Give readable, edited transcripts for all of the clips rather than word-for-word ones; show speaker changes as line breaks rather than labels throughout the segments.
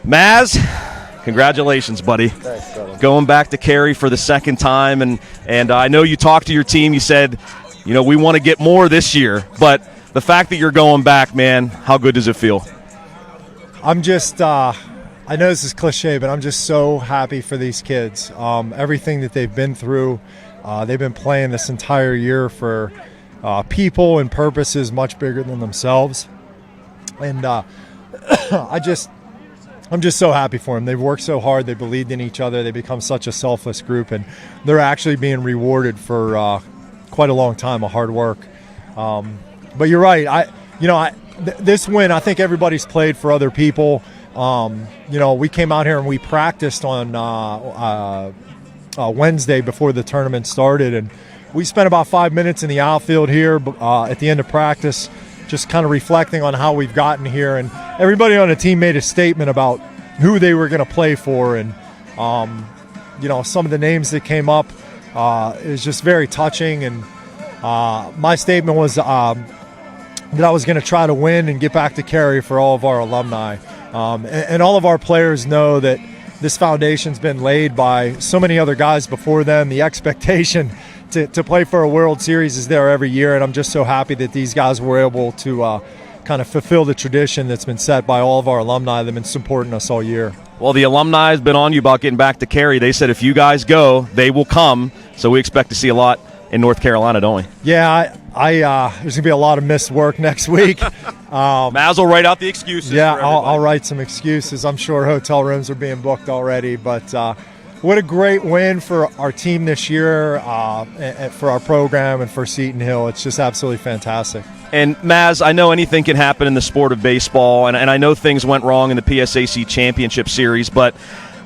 Maz, congratulations, buddy.
Thanks, brother.
Going back to Cary for the second time, and I know you talked to your team. You said, we want to get more this year, but the fact that you're going back, man, how good does it feel?
I'm just, I know this is cliche, but I'm just so happy for these kids. Everything that they've been through, they've been playing this entire year for people and purposes much bigger than themselves. And I'm just so happy for them. They've worked so hard. They believed in each other. They become such a selfless group, and they're actually being rewarded for quite a long time of hard work. But you're right. This win, I think everybody's played for other people. We came out here and we practiced on Wednesday before the tournament started, and we spent about 5 minutes in the outfield here at the end of practice, just kind of reflecting on how we've gotten here. And everybody on the team made a statement about who they were going to play for. And, some of the names that came up is just very touching. And my statement was that I was going to try to win and get back to Cary for all of our alumni. And all of our players know that this foundation's been laid by so many other guys before them. The expectation to play for a World Series is there every year, and I'm just so happy that these guys were able to kind of fulfill the tradition that's been set by all of our alumni that have been supporting us all year.
Well, the alumni has been on you about getting back to Cary. They said if you guys go, they will come, so we expect to see a lot in North Carolina, don't we?
Yeah, there's going to be a lot of missed work next week.
Maz will write out the excuses.
Yeah, I'll write some excuses. I'm sure hotel rooms are being booked already, but what a great win for our team this year, and for our program and for Seton Hill. It's just absolutely fantastic.
And, Maz, I know anything can happen in the sport of baseball, and I know things went wrong in the PSAC Championship Series, but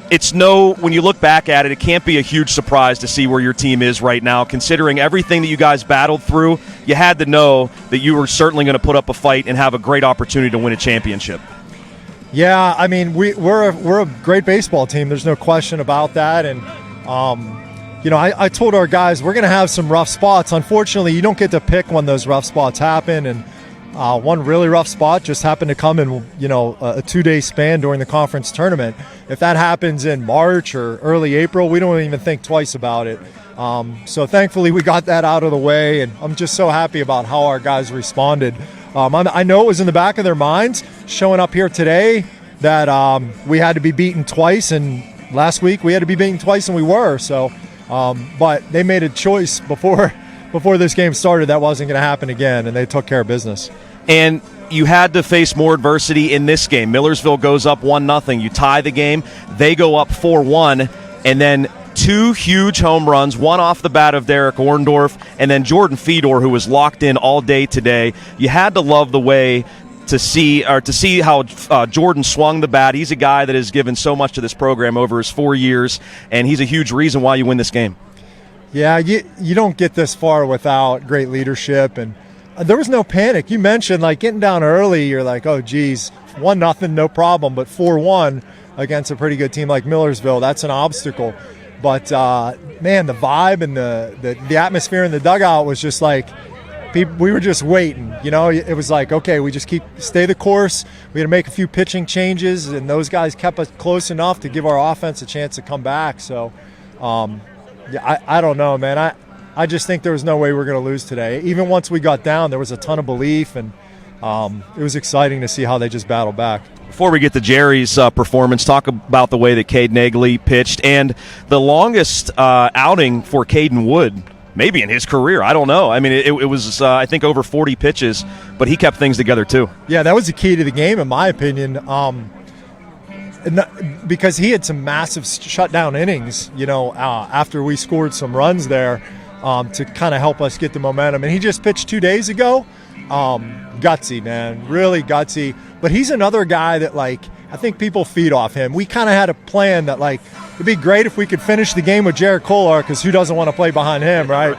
when you look back at it, it can't be a huge surprise to see where your team is right now. Considering everything that you guys battled through, you had to know that you were certainly going to put up a fight and have a great opportunity to win a championship.
Yeah, I mean, we're a great baseball team. There's no question about that. And, I told our guys we're going to have some rough spots. Unfortunately, you don't get to pick when those rough spots happen. And one really rough spot just happened to come in, a 2-day span during the conference tournament. If that happens in March or early April, we don't even think twice about it. So thankfully, we got that out of the way. And I'm just so happy about how our guys responded. I know it was in the back of their minds showing up here today that we had to be beaten twice, and last week we had to be beaten twice, and we were. So, but they made a choice before this game started that wasn't going to happen again, and they took care of business.
And you had to face more adversity in this game. Millersville goes up 1-0. You tie the game. They go up 4-1, and then 2 huge home runs, one off the bat of Derek Orndorff, and then Jordan Fedor, who was locked in all day today. You had to love the way to see how Jordan swung the bat. He's a guy that has given so much to this program over his 4 years, and he's a huge reason why you win this game.
Yeah, you don't get this far without great leadership, and there was no panic. You mentioned getting down early. You're like, oh, geez, 1-0, no problem, but 4-1 against a pretty good team like Millersville, that's an obstacle. But, man, the vibe and the atmosphere in the dugout was just like we were just waiting. It was like, okay, we just stay the course. We had to make a few pitching changes, and those guys kept us close enough to give our offense a chance to come back. So, I don't know, man. I just think there was no way we were going to lose today. Even once we got down, there was a ton of belief, and it was exciting to see how they just battled back.
Before we get to Jerry's performance, talk about the way that Cade Nagley pitched and the longest outing for Caden Wood, maybe in his career. I don't know. I mean, it was, I think, over 40 pitches, but he kept things together too. Yeah,
that was the key to the game, in my opinion, because he had some massive shutdown innings, after we scored some runs there to kind of help us get the momentum. And he just pitched 2 days ago. Gutsy, man, really gutsy. But he's another guy that, I think people feed off him. We kind of had a plan that, it'd be great if we could finish the game with Jared Kolar, because who doesn't want to play behind him, right?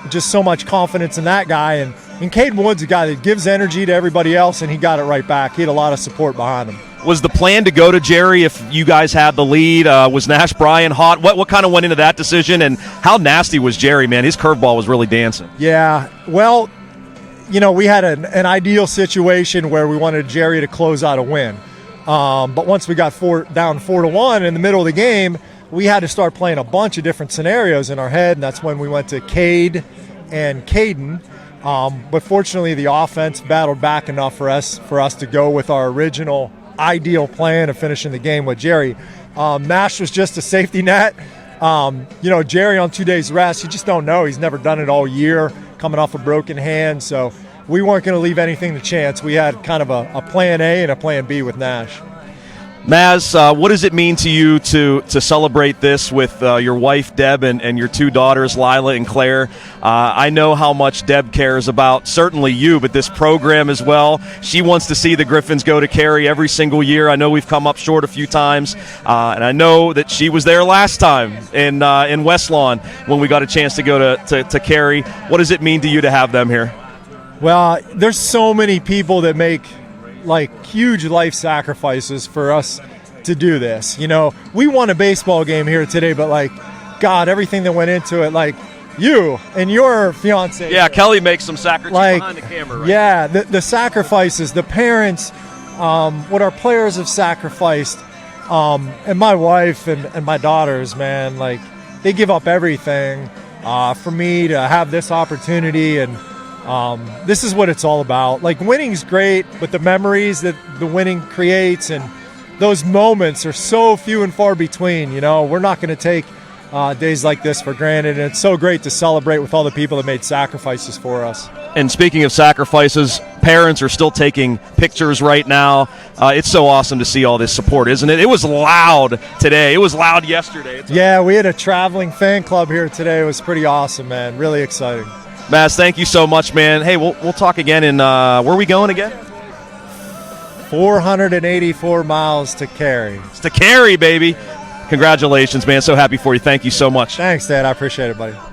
Just so much confidence in that guy. And Cade Wood's a guy that gives energy to everybody else, and he got it right back. He had a lot of support behind him.
Was the plan to go to Jerry if you guys had the lead? Was Nash Bryan hot? What kind of went into that decision? And how nasty was Jerry, man? His curveball was really dancing.
Yeah, well, we had an ideal situation where we wanted Jerry to close out a win. But once we got down 4-1 in the middle of the game, we had to start playing a bunch of different scenarios in our head, and that's when we went to Cade and Caden. But fortunately, the offense battled back enough for us to go with our original ideal plan of finishing the game with Jerry. Nash was just a safety net. Jerry on 2 days rest, you just don't know. He's never done it all year, coming off a broken hand. So we weren't going to leave anything to chance. We had kind of a plan A and a plan B with Nash.
Maz, what does it mean to you to celebrate this with your wife, Deb, and your two daughters, Lila and Claire? I know how much Deb cares about certainly you, but this program as well. She wants to see the Griffins go to Cary every single year. I know we've come up short a few times, and I know that she was there last time in West Lawn when we got a chance to go to Cary. What does it mean to you to have them here?
Well, there's so many people that make huge life sacrifices for us to do this. We won a baseball game here today, but God, everything that went into it, you and your fiance.
Yeah, Kelly makes some sacrifices behind the camera, right?
Yeah, the sacrifices, the parents, what our players have sacrificed, and my wife and my daughters, man, they give up everything for me to have this opportunity, and this is what it's all about. Winning's great, but the memories that the winning creates and those moments are so few and far between. We're not going to take days like this for granted, and it's so great to celebrate with all the people that made sacrifices for us.
And speaking of sacrifices, parents are still taking pictures right now. It's so awesome to see all this support, isn't it? It was loud today. It was loud yesterday.
Yeah, we had a traveling fan club here today. It was pretty awesome, man. Really exciting.
Maz, thank you so much, man. Hey, we'll talk again in where are we going again?
484 miles to Cary.
It's to Cary, baby. Congratulations, man. So happy for you. Thank you so much.
Thanks, Dad. I appreciate it, buddy.